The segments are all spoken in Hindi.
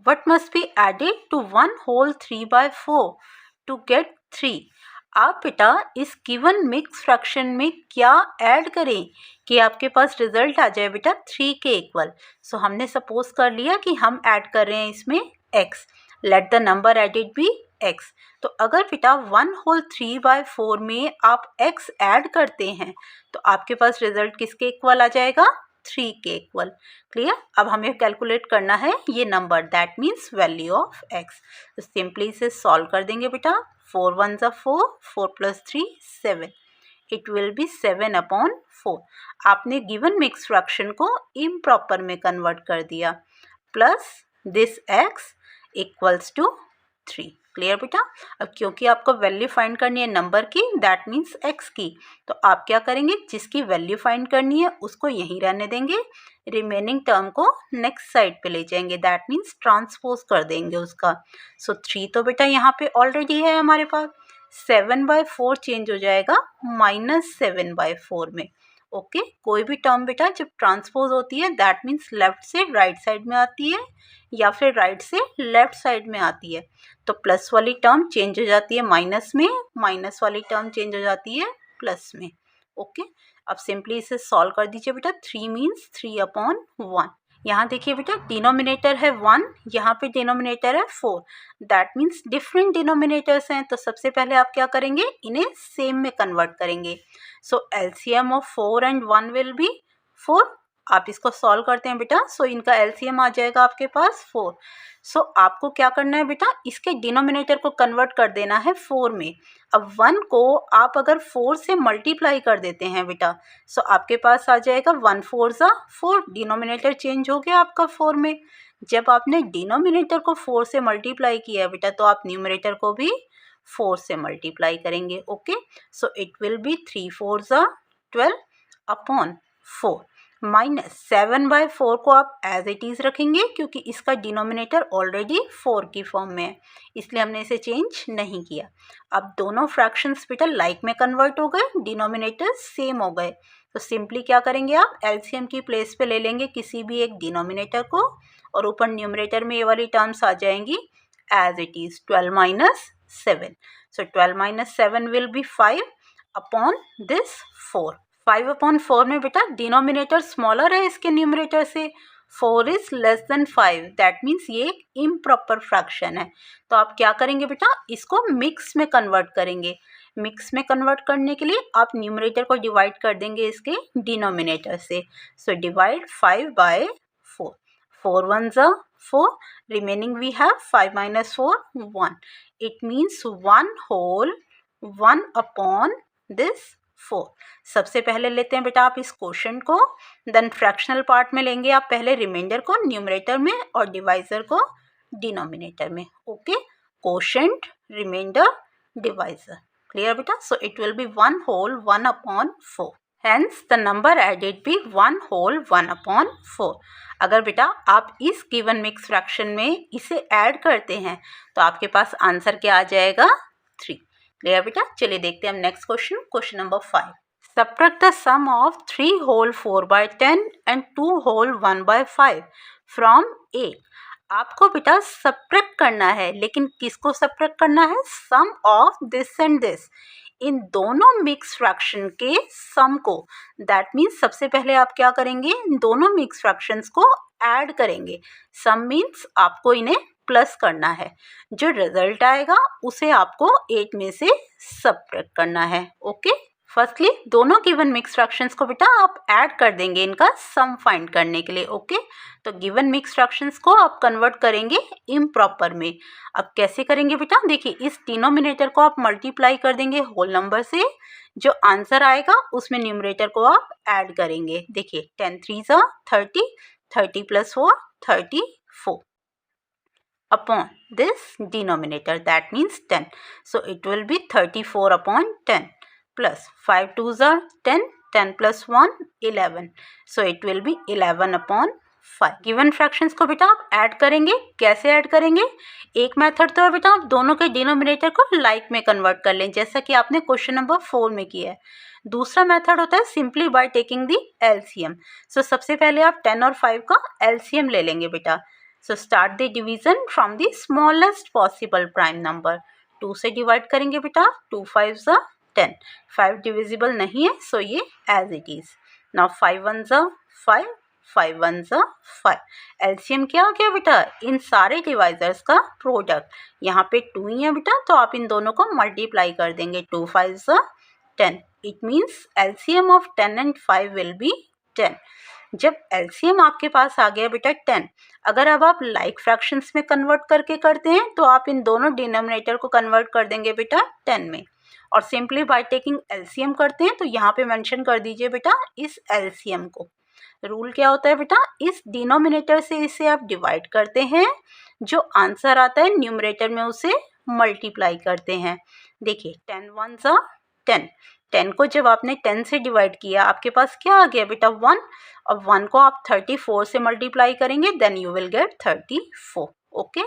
what must be added to 1 whole 3/4 to get 3? आप बेटा इस गिवन मिक्स फ्रैक्शन में क्या ऐड करें कि आपके पास रिजल्ट आ जाए बेटा 3 के इक्वल। सो हमने सपोज कर लिया कि हम ऐड कर रहे हैं इसमें x, let the number added be x। तो अगर बेटा 1 whole 3/4 में आप x ऐड करते हैं तो आपके पास रिजल्ट किसके इक्वल आ जाएगा, 3 के इक्वल। क्लियर। अब हमें कैलकुलेट करना है ये number, that means value of x। तो सिंपली इसे सॉल्व कर देंगे बेटा। 4 1 4, 4 + 3 7, इट विल बी 7/4। आपने गिवन मिक्स फ्रैक्शन को इम्प्रॉपर में कन्वर्ट कर दिया, plus this x equals to 3। Clear बेटा। अब क्योंकि आपको वैल्यू फाइंड करनी है नंबर की, दैट मीन्स x की, तो आप क्या करेंगे, जिसकी वैल्यू फाइंड करनी है उसको यहीं रहने देंगे, रिमेनिंग टर्म को नेक्स्ट साइड पे ले जाएंगे, दैट मीन्स ट्रांसपोज कर देंगे उसका। सो 3 तो बेटा यहाँ पे ऑलरेडी है हमारे पास, 7/4 चेंज हो जाएगा -7/4 में। ओके कोई भी टर्म बेटा जब ट्रांसपोज होती है दैट मीन्स लेफ्ट से राइट साइड में आती है या फिर राइट से लेफ्ट साइड में आती है। तो प्लस वाली टर्म चेंज हो जाती है माइनस में, माइनस वाली टर्म चेंज हो जाती है प्लस में। ओके अब सिंपली इसे सॉल्व कर दीजिए बेटा। 3 मीन्स 3/1। यहाँ देखिए बेटा डिनोमिनेटर है 1, यहाँ पे डिनोमिनेटर है 4, दैट मीन्स डिफरेंट डिनोमिनेटर्स हैं। तो सबसे पहले आप क्या करेंगे, इन्हें सेम में कन्वर्ट करेंगे। So LCM of 4 and 1 will be 4। आप इसको सॉल्व करते हैं बेटा, सो इनका एलसीएम आ जाएगा आपके पास 4। सो आपको क्या करना है बेटा, इसके डिनोमिनेटर को कन्वर्ट कर देना है 4 में। अब 1 को आप अगर 4 से मल्टीप्लाई कर देते हैं बेटा, सो आपके पास आ जाएगा 1 4 ज़ा 4, डिनोमिनेटर चेंज हो गया आपका 4 में। जब आपने डिनोमिनेटर को 4 से मल्टीप्लाई किया है बेटा, तो आप न्यूमरेटर को भी 4 से मल्टीप्लाई करेंगे। Okay so it will B 3 4 ज़ा 12/4 माइनस 7/4 को आप एज इट इज़ रखेंगे क्योंकि इसका डिनोमिनेटर ऑलरेडी 4 की फॉर्म में है, इसलिए हमने इसे चेंज नहीं किया। अब दोनों फ्रैक्शंस बेटा लाइक में कन्वर्ट हो गए, डिनोमिनेटर सेम हो गए। तो सिंपली क्या करेंगे, आप एलसीएम की प्लेस पे ले लेंगे किसी भी एक डिनोमिनेटर को और ऊपर न्यूमरेटर में ये वाली टर्म्स आ जाएंगी as it is, 12 - 7। So 12 - 7 will be 5/4। 5/4 में बेटा डिनोमिनेटर स्मॉलर है इसके न्यूमरेटर से, 4 is less than 5, that means ये एक इम्प्रॉपर फ्रैक्शन है। तो आप क्या करेंगे बेटा, इसको मिक्स में कन्वर्ट करेंगे। मिक्स में कन्वर्ट करने के लिए आप न्यूमरेटर को डिवाइड कर देंगे इसके डिनोमिनेटर से। सो डिवाइड 5/4, 4 1 ज़ा 4, remaining we have 5 - 4 1, it means 1 whole 1/4। सबसे पहले लेते हैं बेटा आप इस क्वोशंट को, देन फ्रैक्शनल पार्ट में लेंगे आप पहले रिमाइंडर को न्यूमरेटर में और डिवाइजर को डिनोमिनेटर में। Okay quotient, remainder, divisor. Clear बेटा। So it will be 1 whole 1/4, hence the number added be 1 whole 1/4। अगर बेटा आप इस गिवन मिक्स फ्रैक्शन में इसे ऐड करते हैं तो आपके पास आंसर क्या आ जाएगा, 3। क्लियर बेटा। चलिए देखते हैं हम next question, question number 5। Subtract the sum of 3 whole 4/10 and 2 whole 1/5 from A। आपको बेटा सब्ट्रैक्ट करना है, लेकिन किसको सब्ट्रैक्ट करना है, सम ऑफ दिस एंड दिस, इन दोनों मिक्स फ्रैक्शन के सम को। दैट मीन्स सबसे पहले आप क्या करेंगे, इन दोनों मिक्स फ्रैक्शंस को ऐड करेंगे। सम मीन्स आपको इन्हें प्लस करना है, जो रिजल्ट आएगा उसे आपको 8 में से सब्ट्रैक्ट करना है। ओके फर्स्टली दोनों गिवन मिक्स फ्रैक्शंस को बेटा आप ऐड कर देंगे इनका सम फाइंड करने के लिए। ओके तो गिवन मिक्स फ्रैक्शंस को आप कन्वर्ट करेंगे इम्प्रॉपर में। अब कैसे करेंगे बेटा, देखिए इस डिनोमिनेटर को आप मल्टीप्लाई कर देंगे होल नंबर से, जो आंसर आएगा उसमें न्यूमरेटर को आप ऐड करेंगे। देखिए 10 3 ज़ा 30, 30 + 4 34 upon this denominator, that means 10. So it will be 34/10 plus 5 2s are 10, 10 plus 1 11. So it will be 11/5। Given fractions को बेटा आप ऐड करेंगे, कैसे ऐड करेंगे, एक मेथड तो है बेटा आप दोनों के डिनोमिनेटर को लाइक में कन्वर्ट कर लें, जैसा कि आपने क्वेश्चन नंबर 4 में किया है। दूसरा मेथड होता है simply by taking the LCM. So सबसे पहले आप 10 और 5 का एलसीएम ले लेंगे बेटा। So start the division from the smallest possible prime number. 2 से डिवाइड करेंगे बेटा, 2 5 ज़ा 10, 5 डिविजिबल नहीं है सो ये एज इट इज। नाउ 5 1 ज़ा 5, 5 1 ज़ा 5। एलसीएम क्या आ गया बेटा, इन सारे डिवाइजर्स का प्रोडक्ट। यहाँ पे 2 ही है बेटा तो आप इन दोनों को मल्टीप्लाई कर देंगे, 2 5 ज़ा 10। It means LCM of 10 and 5 will be 10। जब एलसीएम आपके पास आ गया बेटा 10, अगर अब आप लाइक फ्रैक्शंस में कन्वर्ट करके करते हैं तो आप इन दोनों डिनोमिनेटर को कन्वर्ट कर देंगे बेटा 10 में, और सिंपली बाय टेकिंग एलसीएम करते हैं तो यहाँ पे मेंशन कर दीजिए बेटा इस एलसीएम को। रूल क्या होता है बेटा, इस डिनोमिनेटर से इसे आप डिवाइड करते हैं, जो आंसर आता है न्यूमरेटर में उसे मल्टीप्लाई करते हैं। देखिए 10 1 ज़ा 10, 10 को जब आपने 10 से डिवाइड किया आपके पास क्या आ गया बेटा 1, और 1 को आप 34 से मल्टीप्लाई करेंगे then you will get 34। Okay,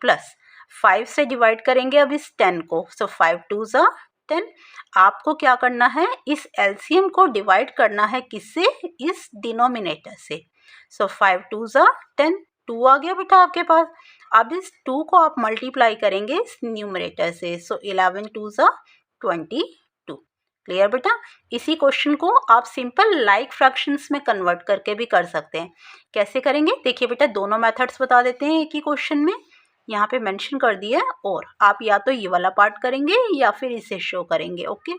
plus 5 से डिवाइड करेंगे अब इस 10 को, सो 5 2 ज़ा 10। आपको क्या करना है, इस एलसीएम को डिवाइड करना है किससे, इस डिनोमिनेटर से। सो 5 2 ज़ा 10, 2 आ गया बेटा आपके पास। अब इस 2 को आप मल्टीप्लाई करेंगे इस न्यूमरेटर से, सो 11 2 ज़ा 22। क्लियर बेटा। इसी क्वेश्चन को आप सिंपल लाइक फ्रैक्शंस में कन्वर्ट करके भी कर सकते हैं। कैसे करेंगे देखिए बेटा, दोनों मेथड्स बता देते हैं एक ही क्वेश्चन में। यहाँ पे मेंशन कर दिया है, और आप या तो ये वाला पार्ट करेंगे या फिर इसे शो करेंगे। ओके,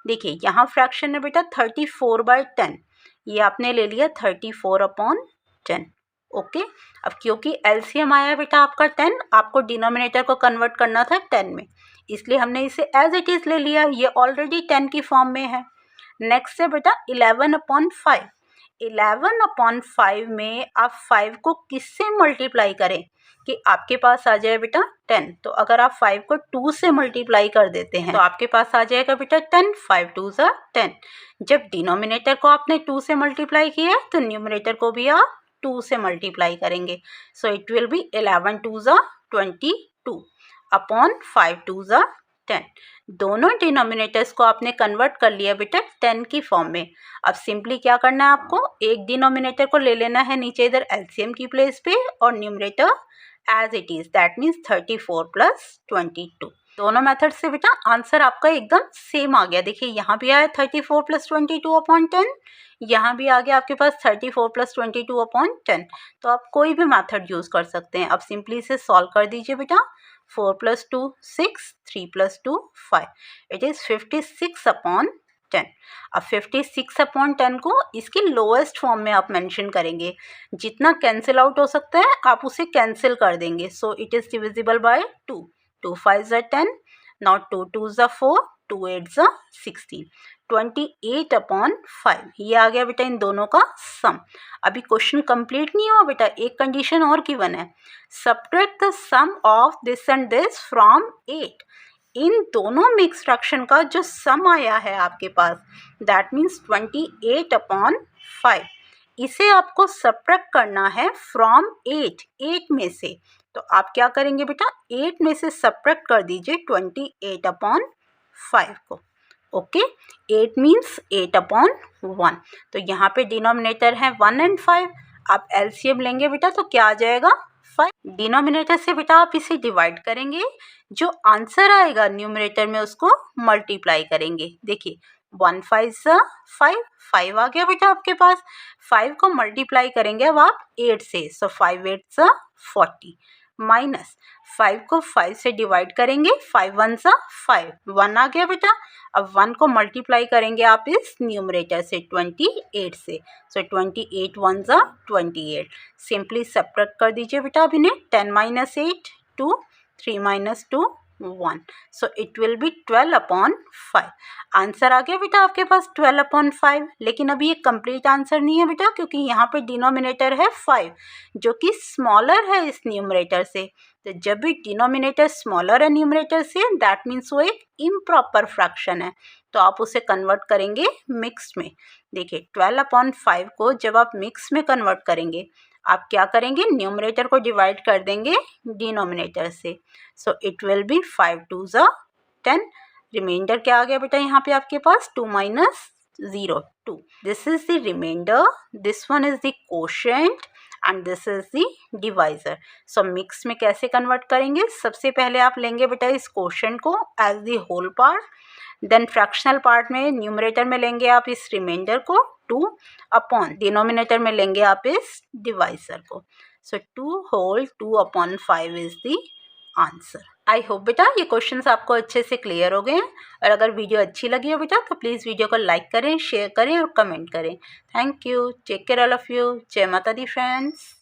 देखिए यहाँ फ्रैक्शन है बेटा 34/10, ये आपने ले लिया 34/10। ओके, अब क्योंकि एलसीएम आया बेटा आपका 10, आपको डिनोमिनेटर को कन्वर्ट करना था 10 में, इसलिए हमने इसे एज इट इज़ ले लिया, ये ऑलरेडी 10 की फॉर्म में है। नेक्स्ट है बेटा 11/5। 11/5 में आप 5 को किससे मल्टीप्लाई करें कि आपके पास आ जाए बेटा 10। तो अगर आप 5 को 2 से मल्टीप्लाई कर देते हैं तो आपके पास आ जाएगा बेटा 10, 5 2 ज़ा 10। जब डिनोमिनेटर को आपने 2 से मल्टीप्लाई किया तो न्यूमरेटर को भी आप 2 से मल्टीप्लाई करेंगे, सो इट विल बी 11 2 ज़ा 22 अपॉन 5 2 ज़ा 10। दोनों डिनोमिनेटर्स को आपने कन्वर्ट कर लिया बेटा 10 की फॉर्म में। अब सिंपली क्या करना है आपको, एक डिनोमिनेटर को ले लेना है नीचे इधर एलसीएम की प्लेस पे, और numerator as it is, that means 34 + 22। दोनों मेथड से बेटा आंसर आपका एकदम सेम आ गया। देखिए यहाँ भी आया 34 + 22/10, यहाँ भी आ गया आपके पास 34 + 22/10। तो आप कोई भी मेथड यूज़ कर सकते हैं। अब सिंपली इसे सॉल्व कर दीजिए बेटा। 4 + 2 6, 3 + 2 5, इट इज़ 56/10। अब 56/10 को इसकी लोएस्ट फॉर्म में आप मेंशन करेंगे, जितना कैंसिल आउट हो सकता है आप उसे कैंसिल कर देंगे। So it is divisible by 2, 2 5 ज़ा 10, नाउ 2 2 ज़ा 4, 2 8 ज़ा 16, 28/5। ये आ गया बेटा इन दोनों का सम। अभी क्वेश्चन कंप्लीट नहीं हुआ बेटा, एक कंडीशन और गिवन है, subtract the sum of this and this from 8। इन दोनों मिक्स फ्रैक्शन का जो सम आया है आपके पास, दैट मीन्स 28/5, इसे आपको सब्ट्रैक्ट करना है फ्रॉम 8 में से। तो आप क्या करेंगे बेटा, 8 में से सब्ट्रैक्ट कर दीजिए 28/5 को। Okay, 8 means 8/1। तो यहाँ पे डिनोमिनेटर है 1 एंड 5, आप एलसीएम लेंगे बेटा तो क्या आ जाएगा 5। डिनोमिनेटर से बेटा आप इसे डिवाइड करेंगे, जो आंसर आएगा न्यूमरेटर में उसको मल्टीप्लाई करेंगे। देखिए 1 5 ज़ा 5, 5 आ गया बेटा आपके पास। 5 को मल्टीप्लाई करेंगे अब आप 8 से, सो 5 8 ज़ा 40, माइनस 5 को 5 से डिवाइड करेंगे, 5 1 ज़ा 5, 1 आ गया बेटा। अब 1 को मल्टीप्लाई करेंगे आप इस न्यूमरेटर से 28 से, सो 28 1 ज़ा 28। सिंपली सब्ट्रैक्ट कर दीजिए बेटा अब इन्हें, 10 - 8 2, 3 - 2 1, so it will be 12/5। Answer आ गया बेटा आपके पास 12/5। लेकिन अभी ये कंप्लीट आंसर नहीं है बेटा, क्योंकि यहाँ पे डिनोमिनेटर है 5 जो कि स्मॉलर है इस न्यूमरेटर से। तो जब भी डिनोमिनेटर स्मॉलर है न्यूमरेटर से, दैट मीन्स वो एक इम्प्रॉपर फ्रैक्शन है, तो आप उसे कन्वर्ट करेंगे मिक्स में। देखिए 12/5 को जब आप मिक्स में कन्वर्ट करेंगे, आप क्या करेंगे, न्यूमरेटर को डिवाइड कर देंगे डिनोमिनेटर से, सो इट विल बी 5 2 ज़ा 10। रिमाइंडर क्या आ गया बेटा यहाँ पे आपके पास, 2 - 0 2। This is the remainder, this one is the quotient, and this is the divisor. So mix में कैसे कन्वर्ट करेंगे, सबसे पहले आप लेंगे बेटा इस क्वेश्चन को as the whole part, then fractional part में न्यूमरेटर में लेंगे आप इस रिमाइंडर को 2 अपॉन डिनोमिनेटर में लेंगे आप इस डिवाइजर को। So 2 whole 2 upon 5 is the answer. I hope बेटा ये क्वेश्चंस आपको अच्छे से क्लियर हो गए हैं, और अगर वीडियो अच्छी लगी हो बेटा तो प्लीज़ वीडियो को लाइक करें, शेयर करें और कमेंट करें। Thank you, take care all of you, जय माता दी फ्रेंड्स।